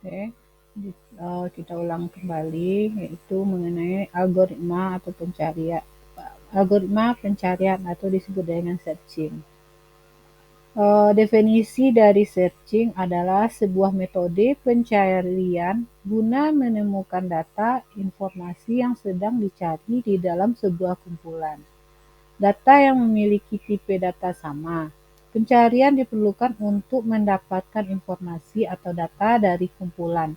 Oke, kita ulang kembali, yaitu mengenai algoritma atau pencarian atau disebut dengan searching. Definisi dari searching adalah sebuah metode pencarian guna menemukan data informasi yang sedang dicari di dalam sebuah kumpulan data yang memiliki tipe data sama. Pencarian diperlukan untuk mendapatkan informasi atau data dari kumpulan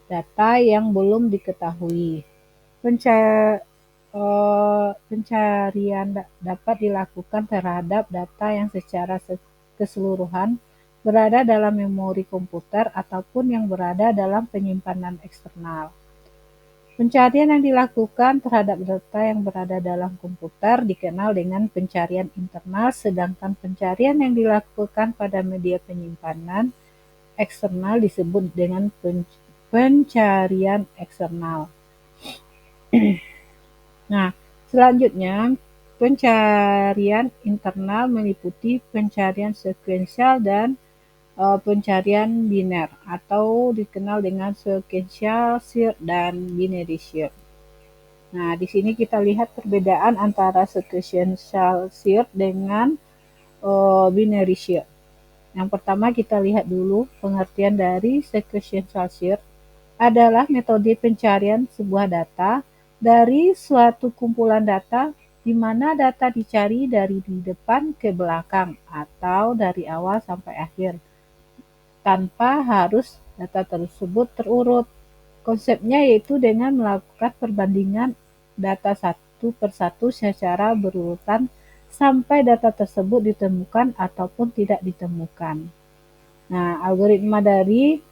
data yang belum diketahui. Pencarian dapat dilakukan terhadap data yang secara keseluruhan berada dalam memori komputer ataupun yang berada dalam penyimpanan eksternal. Pencarian yang dilakukan terhadap data yang berada dalam komputer dikenal dengan pencarian internal, sedangkan pencarian yang dilakukan pada media penyimpanan eksternal disebut dengan pencarian eksternal. Nah, selanjutnya pencarian internal meliputi pencarian sekuensial dan pencarian biner atau dikenal dengan sequential search dan binary search. Nah, di sini kita lihat perbedaan antara sequential search dengan binary search. Yang pertama kita lihat dulu pengertian dari sequential search adalah metode pencarian sebuah data dari suatu kumpulan data di mana data dicari dari di depan ke belakang atau dari awal sampai akhir tanpa harus data tersebut terurut. Konsepnya yaitu dengan melakukan perbandingan data satu persatu secara berurutan sampai data tersebut ditemukan ataupun tidak ditemukan. Nah, algoritma dari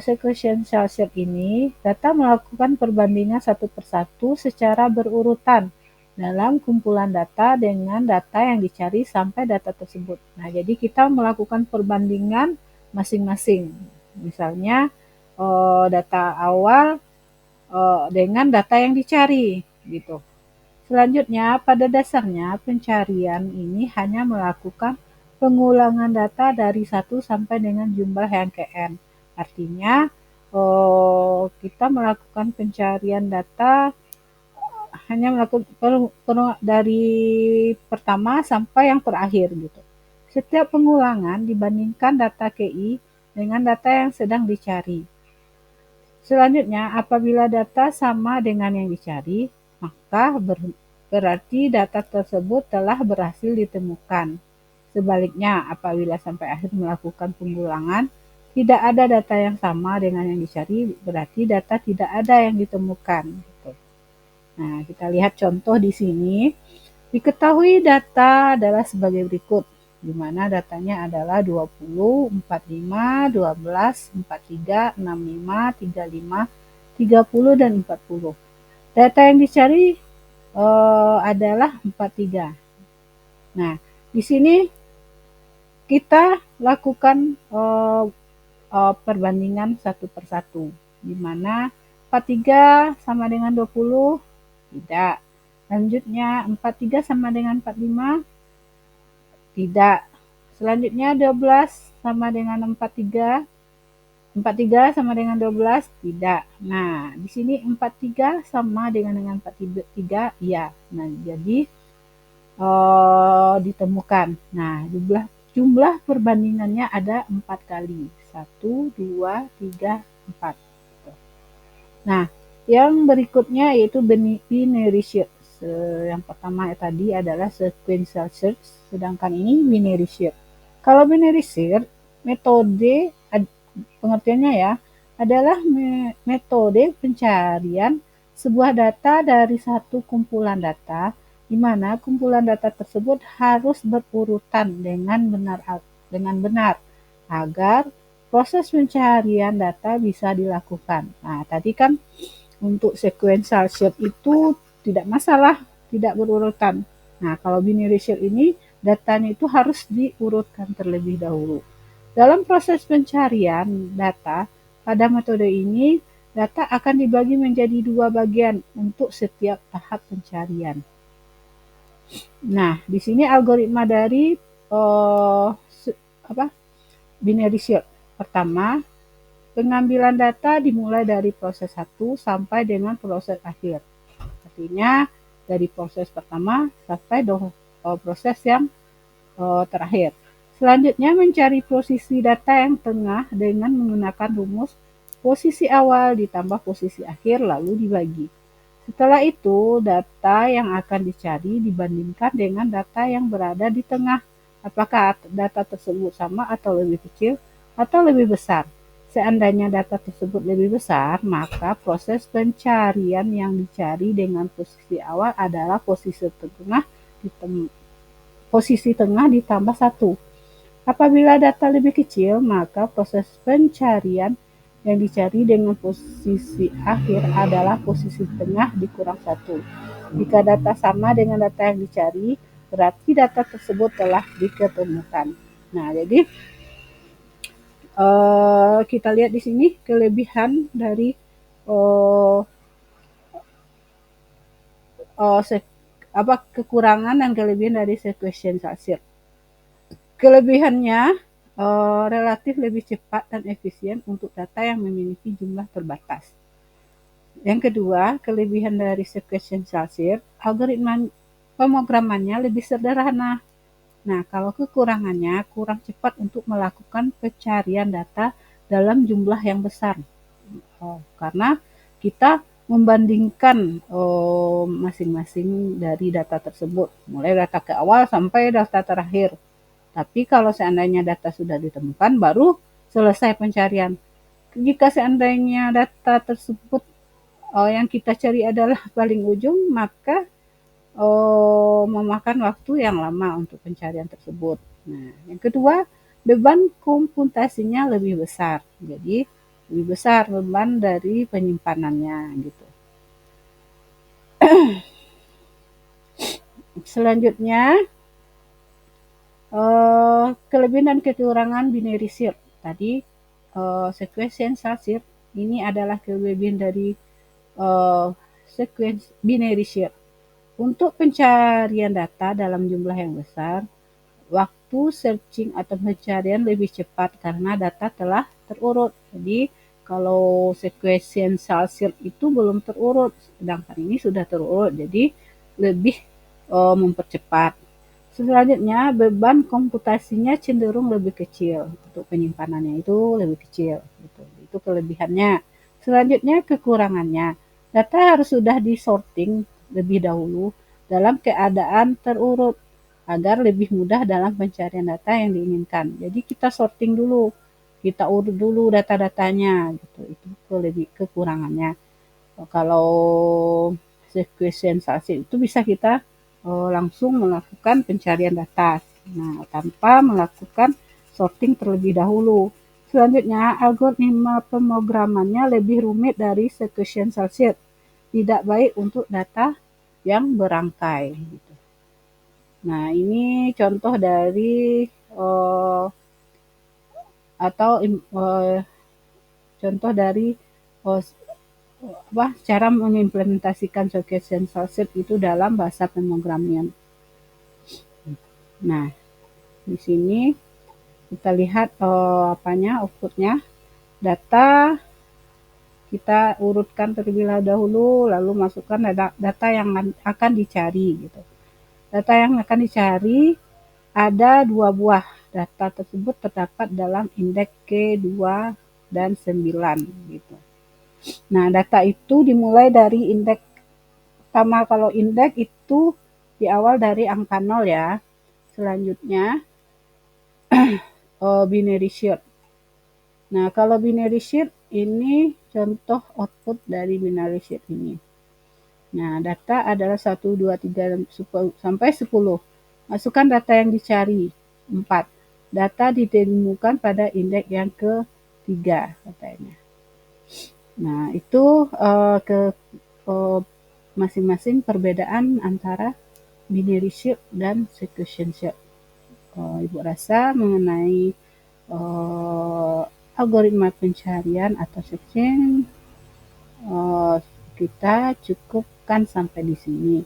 sequential search ini data melakukan perbandingan satu persatu secara berurutan dalam kumpulan data dengan data yang dicari sampai data tersebut. Nah, jadi kita melakukan perbandingan masing-masing. Misalnya data awal dengan data yang dicari gitu. Selanjutnya, pada dasarnya pencarian ini hanya melakukan pengulangan data dari 1 sampai dengan jumlah yang kn. Artinya, kita melakukan pencarian data hanya melakukan dari pertama sampai yang terakhir gitu. Setiap pengulangan dibandingkan data KI dengan data yang sedang dicari. Selanjutnya, apabila data sama dengan yang dicari, maka berarti data tersebut telah berhasil ditemukan. Sebaliknya, apabila sampai akhir melakukan pengulangan, tidak ada data yang sama dengan yang dicari, berarti data tidak ada yang ditemukan. Nah, kita lihat contoh di sini. Diketahui data adalah sebagai berikut, di mana datanya adalah 20, 45, 12, 43, 65, 35, 30, dan 40. Data yang dicari adalah 43. Nah, di sini kita lakukan perbandingan satu persatu, di mana 43 sama dengan 20, tidak. Selanjutnya 43 sama dengan 45, tidak. Selanjutnya 12 sama dengan 43, 43 sama dengan 12, tidak. Nah, di sini 43 sama dengan 43, ya. Nah, jadi ditemukan. Nah, jumlah perbandingannya ada 4 kali. 1, 2, 3, 4. Nah, yang berikutnya yaitu binary search. Yang pertama tadi adalah sequential search, sedangkan ini binary search. Kalau binary search, metode pengertiannya ya adalah metode pencarian sebuah data dari satu kumpulan data di mana kumpulan data tersebut harus berurutan dengan benar agar proses pencarian data bisa dilakukan. Nah, tadi kan untuk sequential search itu tidak masalah, tidak berurutan. Nah, kalau binary search ini datanya itu harus diurutkan terlebih dahulu. Dalam proses pencarian data, pada metode ini data akan dibagi menjadi 2 bagian untuk setiap tahap pencarian. Nah, di sini algoritma dari binary search. Pertama, Pengambilan data dimulai dari proses 1 sampai dengan proses akhir. Artinya dari proses pertama sampai proses yang terakhir. Selanjutnya mencari posisi data yang tengah dengan menggunakan rumus posisi awal ditambah posisi akhir lalu dibagi. Setelah itu, data yang akan dicari dibandingkan dengan data yang berada di tengah. Apakah data tersebut sama atau lebih kecil atau lebih besar? Seandainya data tersebut lebih besar, maka proses pencarian yang dicari dengan posisi awal adalah posisi tengah ditambah 1. Apabila data lebih kecil, maka proses pencarian yang dicari dengan posisi akhir adalah posisi tengah dikurang 1. Jika data sama dengan data yang dicari, berarti data tersebut telah diketemukan. Nah, jadi kita lihat di sini kelebihan dari kekurangan dan kelebihan dari sequential search. Kelebihannya relatif lebih cepat dan efisien untuk data yang memiliki jumlah terbatas. Yang kedua, kelebihan dari sequential search, algoritma pemrogramannya lebih sederhana. Nah, kalau kekurangannya kurang cepat untuk melakukan pencarian data dalam jumlah yang besar. Karena kita membandingkan masing-masing dari data tersebut, mulai data ke awal sampai data terakhir. Tapi kalau seandainya data sudah ditemukan, baru selesai pencarian. Jika seandainya data tersebut yang kita cari adalah paling ujung, maka memakan waktu yang lama untuk pencarian tersebut. Nah, yang kedua, beban komputasinya lebih besar. Jadi, lebih besar beban dari penyimpanannya gitu. Selanjutnya, kelebihan dan kekurangan binary search. Tadi sequential search ini adalah kelebihan dari sequence binary search. Untuk pencarian data dalam jumlah yang besar, waktu searching atau pencarian lebih cepat karena data telah terurut. Jadi kalau sequential search itu belum terurut, sedangkan ini sudah terurut, jadi lebih mempercepat. Selanjutnya, beban komputasinya cenderung lebih kecil. Untuk penyimpanannya itu lebih kecil. Itu kelebihannya. Selanjutnya, kekurangannya. Data harus sudah disorting lebih dahulu dalam keadaan terurut agar lebih mudah dalam pencarian data yang diinginkan. Jadi kita sorting dulu, kita urut dulu data-datanya. Gitu. Itu kekurangannya. Kalau sekuensiasi itu bisa kita langsung melakukan pencarian data, tanpa melakukan sorting terlebih dahulu. Selanjutnya, algoritma pemrogramannya lebih rumit dari sequential search, tidak baik untuk data yang berangkai. Gitu. Nah, ini contoh dari contoh dari cara mengimplementasikan sequential search itu dalam bahasa pemrograman. Nah, di sini kita lihat outputnya. Data kita urutkan terlebih dahulu, lalu masukkan data yang akan dicari. Gitu. Data yang akan dicari ada 2 buah. Data tersebut terdapat dalam indeks K2 dan 9. Gitu. Nah, data itu dimulai dari indeks pertama. Kalau indeks itu di awal dari angka 0 ya. Selanjutnya binary search. Nah, kalau binary search ini contoh output dari binary search ini. Nah, data adalah 1, 2, 3 sampai 10. Masukkan data yang dicari 4. Data ditemukan pada indeks yang ke-3 katanya. Nah, itu masing-masing perbedaan antara binary search dan sequential search. Ibu rasa mengenai algoritma pencarian atau searching kita cukupkan sampai di sini.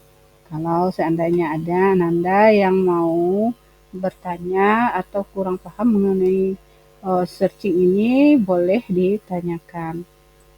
Kalau seandainya ada Nanda yang mau bertanya atau kurang paham mengenai searching ini boleh ditanyakan.